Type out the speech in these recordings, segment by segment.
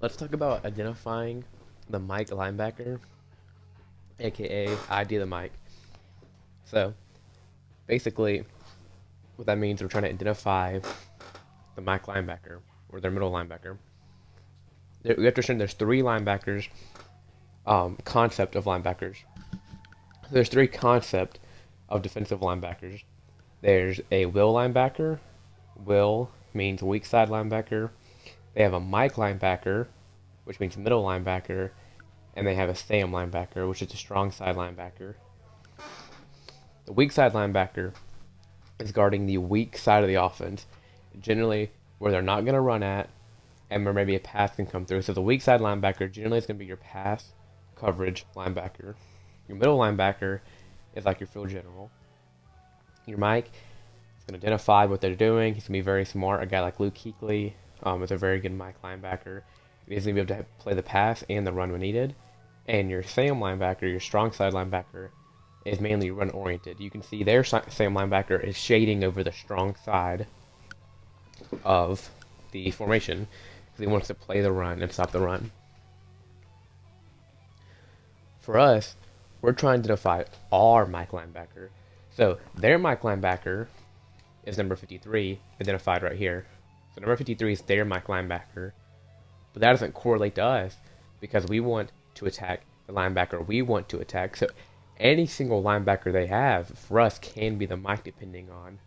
let's talk about identifying the Mike linebacker, aka ID the Mike. So basically, what that means, we're trying to identify the Mike linebacker or their middle linebacker. We have to understand there's three linebackers. Concept of linebackers. There's three concept of defensive linebackers. There's a will linebacker. Will means weak side linebacker. They have a Mike linebacker, which means middle linebacker, and they have a Sam linebacker, which is a strong side linebacker. The weak side linebacker is guarding the weak side of the offense, generally where they're not going to run at, and where maybe a pass can come through. So the weak side linebacker generally is going to be your pass coverage linebacker. Your middle linebacker is like your field general. Your Mike is going to identify what they're doing. He's going to be very smart. A guy like Luke Kuechly is a very good Mike linebacker. He's going to be able to play the pass and the run when needed. And your Sam linebacker, your strong side linebacker, is mainly run oriented. You can see their Sam linebacker is shading over the strong side of the formation because he wants to play the run and stop the run. For us, we're trying to identify our Mike linebacker. So their Mike linebacker is number 53, identified right here. So number 53 is their Mike linebacker. But that doesn't correlate to us because we want to attack the linebacker we want to attack. So any single linebacker they have for us can be the Mike depending on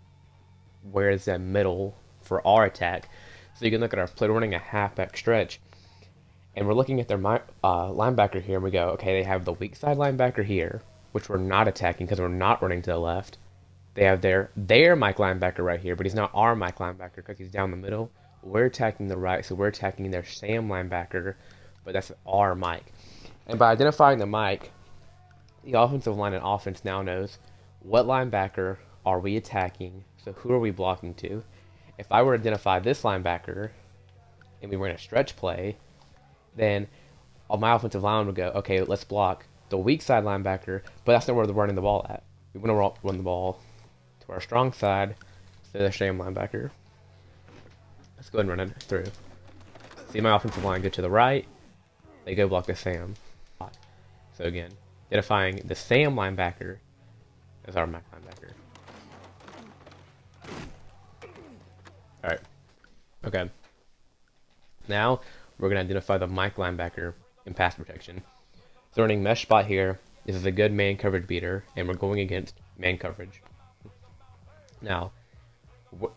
where is that middle for our attack. So you can look at our play running a halfback stretch, and we're looking at their linebacker here, and we go, okay, they have the weak side linebacker here, which we're not attacking because we're not running to the left. They have their Mike linebacker right here, but he's not our Mike linebacker because he's down the middle. We're attacking the right, so we're attacking their Sam linebacker, but that's our Mike. And by identifying the Mike, the offensive line and offense now knows what linebacker are we attacking, so who are we blocking to. If I were to identify this linebacker, and we were in a stretch play, then my offensive line would go, okay, let's block the weak side linebacker, but that's not where they're running the ball at. We want to run the ball to our strong side, to the Sam linebacker. Let's go ahead and run it through. See my offensive line go to the right, they go block the Sam. So again, identifying the Sam linebacker as our Mike linebacker. Alright. Okay. Now, we're going to identify the Mike linebacker in pass protection. So running mesh spot here. This is a good man coverage beater, and we're going against man coverage. Now,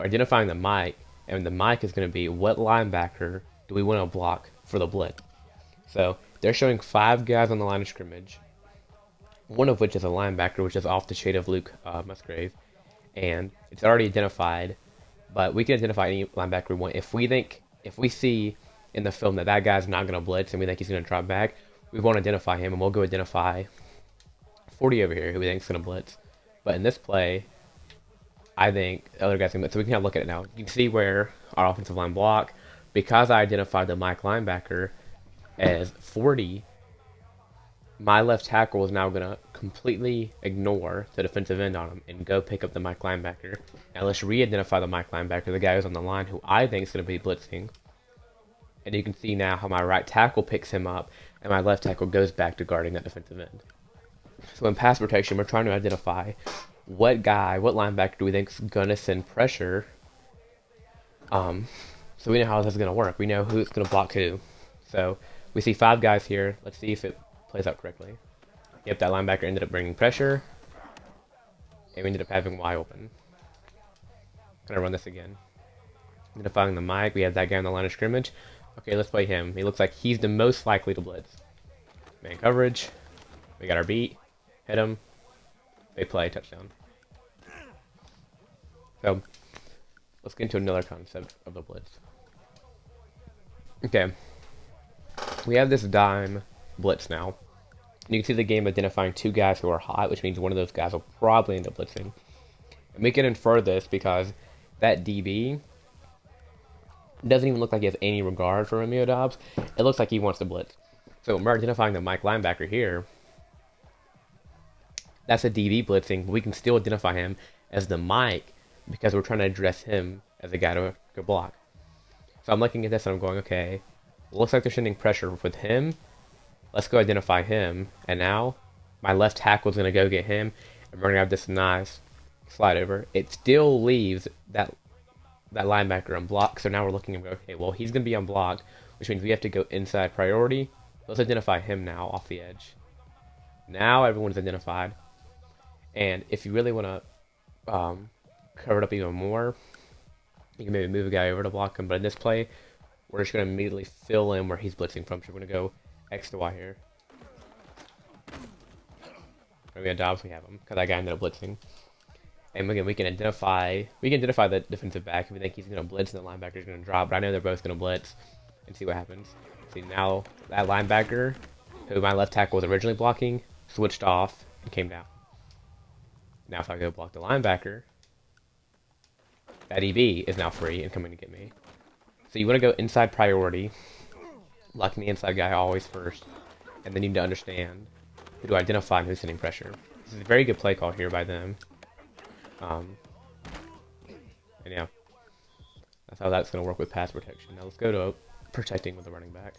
identifying the Mike, and the Mike is going to be what linebacker do we want to block for the blitz. So, they're showing 5 guys on the line of scrimmage, one of which is a linebacker, which is off the shade of Luke Musgrave, and it's already identified, but we can identify any linebacker we want. If we see in the film that guy's not going to blitz and we think he's going to drop back, we won't identify him, and we'll go identify 40 over here who we think is going to blitz. But in this play, I think the other guy's going to blitz. So we can have a look at it now. You can see where our offensive line block, because I identified the Mike linebacker as 40, my left tackle is now going to completely ignore the defensive end on him and go pick up the Mike linebacker. Now let's re-identify the Mike linebacker, the guy who's on the line who I think is going to be blitzing. And you can see now how my right tackle picks him up and my left tackle goes back to guarding that defensive end. So in pass protection, we're trying to identify what linebacker do we think is going to send pressure. So we know how this is going to work. We know who's going to block who. So we see 5 guys here. Let's see if it plays out correctly. Yep, that linebacker ended up bringing pressure, and we ended up having Y open. Gonna run this again. Identifying the Mike, we have that guy on the line of scrimmage. Okay, let's play him. He looks like he's the most likely to blitz. Man coverage. We got our beat. Hit him. They play, touchdown. So, let's get into another concept of the blitz. Okay. We have this dime blitz now. You can see the game identifying 2 guys who are hot, which means one of those guys will probably end up blitzing. And we can infer this because that DB doesn't even look like he has any regard for Romeo Doubs. It looks like he wants to blitz. So when we're identifying the Mike linebacker here, that's a DB blitzing. We can still identify him as the Mike because we're trying to address him as a guy to block. So I'm looking at this and I'm going, okay, Looks like they're sending pressure with him. Let's go identify him. And now, my left tackle is going to go get him. And we're going to have this nice slide over. It still leaves that linebacker unblocked. So now we're looking and go, okay, well, he's going to be unblocked, which means we have to go inside priority. Let's identify him now off the edge. Now everyone's identified. And if you really want to cover it up even more, you can maybe move a guy over to block him. But in this play, we're just going to immediately fill in where he's blitzing from. So we're going to go X to Y here. Maybe on Dobbs we have him, because that guy ended up blitzing. And again, we can identify the defensive back if we think he's going to blitz and the linebacker's going to drop. But I know they're both going to blitz and see what happens. See, now that linebacker, who my left tackle was originally blocking, switched off and came down. Now if I go block the linebacker, that EB is now free and coming to get me. So you want to go inside priority, locking the inside guy always first, and then you need to understand who to identify and who's sending pressure. This is a very good play call here by them. And yeah, that's how that's going to work with pass protection. Now let's go to protecting with the running back.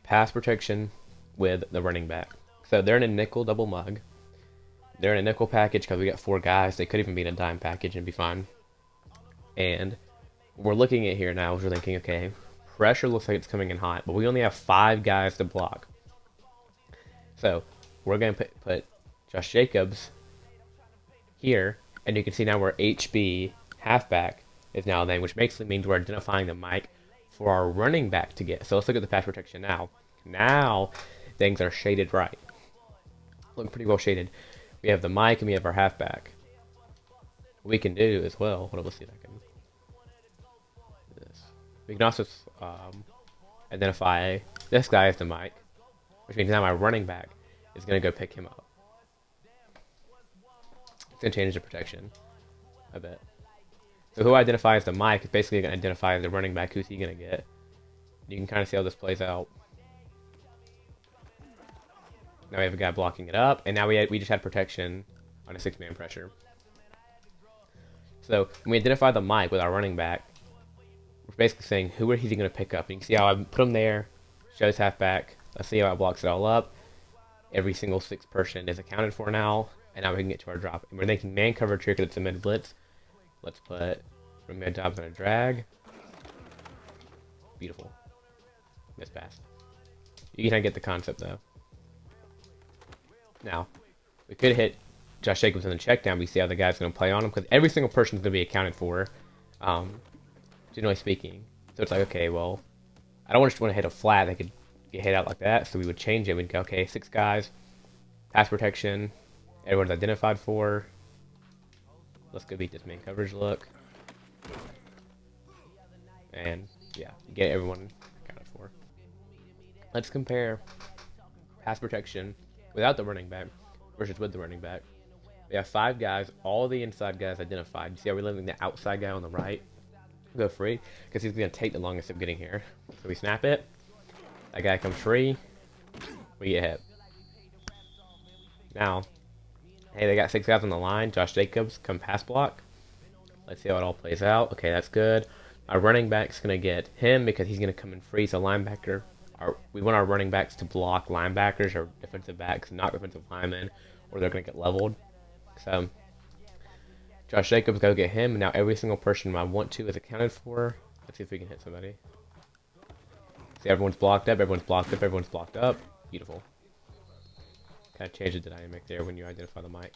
Pass protection with the running back. So they're in a nickel double mug. They're in a nickel package because we got 4 guys. They could even be in a dime package and be fine. And we're looking at here now, we're thinking, okay, pressure looks like it's coming in hot, but we only have 5 guys to block. So we're going to put Josh Jacobs here, and you can see now where HB halfback is now then, which basically means we're identifying the mic for our running back to get. So let's look at the pass protection now. Now things are shaded right. Looking pretty well shaded. We have the mic and we have our halfback. What we can do as well, let's see if I can do this. We can also identify this guy as the mic, which means now my running back is going to go pick him up. It's going to change the protection a bit. So who identifies the mic is basically going to identify the running back. Who's he going to get? You can kind of see how this plays out. Now we have a guy blocking it up, and now we just had protection on a 6-man pressure. So when we identify the mic with our running back, we're basically saying who is he going to pick up. And you can see how I put him there, shows halfback. Let's see how it blocks it all up. Every single 6th person is accounted for now, and now we can get to our drop. And we're thinking man coverage here because it's a mid blitz. Let's put mid Dobbs on a drag. Beautiful. Miss pass. You can kind of get the concept though. Now, we could hit Josh Jacobs in the check down. We see how the guy's going to play on him because every single person is going to be accounted for, generally speaking. So it's like, okay, well, I don't just want to hit a flat. They could get hit out like that. So we would change it. We'd go, okay, 6 guys, pass protection, everyone's identified for. Let's go beat this man coverage look. And yeah, you get everyone accounted for. Let's compare pass protection without the running back versus with the running back. We have 5 guys, all the inside guys identified. You see how we're leaving the outside guy on the right go free? Because he's going to take the longest of getting here. So we snap it. That guy comes free. We get hit. Now, hey, they got 6 guys on the line. Josh Jacobs come pass block. Let's see how it all plays out. Okay, that's good. Our running back's going to get him because he's going to come in free. So linebacker, we want our running backs to block linebackers or defensive backs, not defensive linemen, or they're going to get leveled. So Josh Jacobs go get him, and now every single person I want to is accounted for. Let's see if we can hit somebody. See, everyone's blocked up, everyone's blocked up, everyone's blocked up. Beautiful. Kind of change the dynamic there when you identify the mic.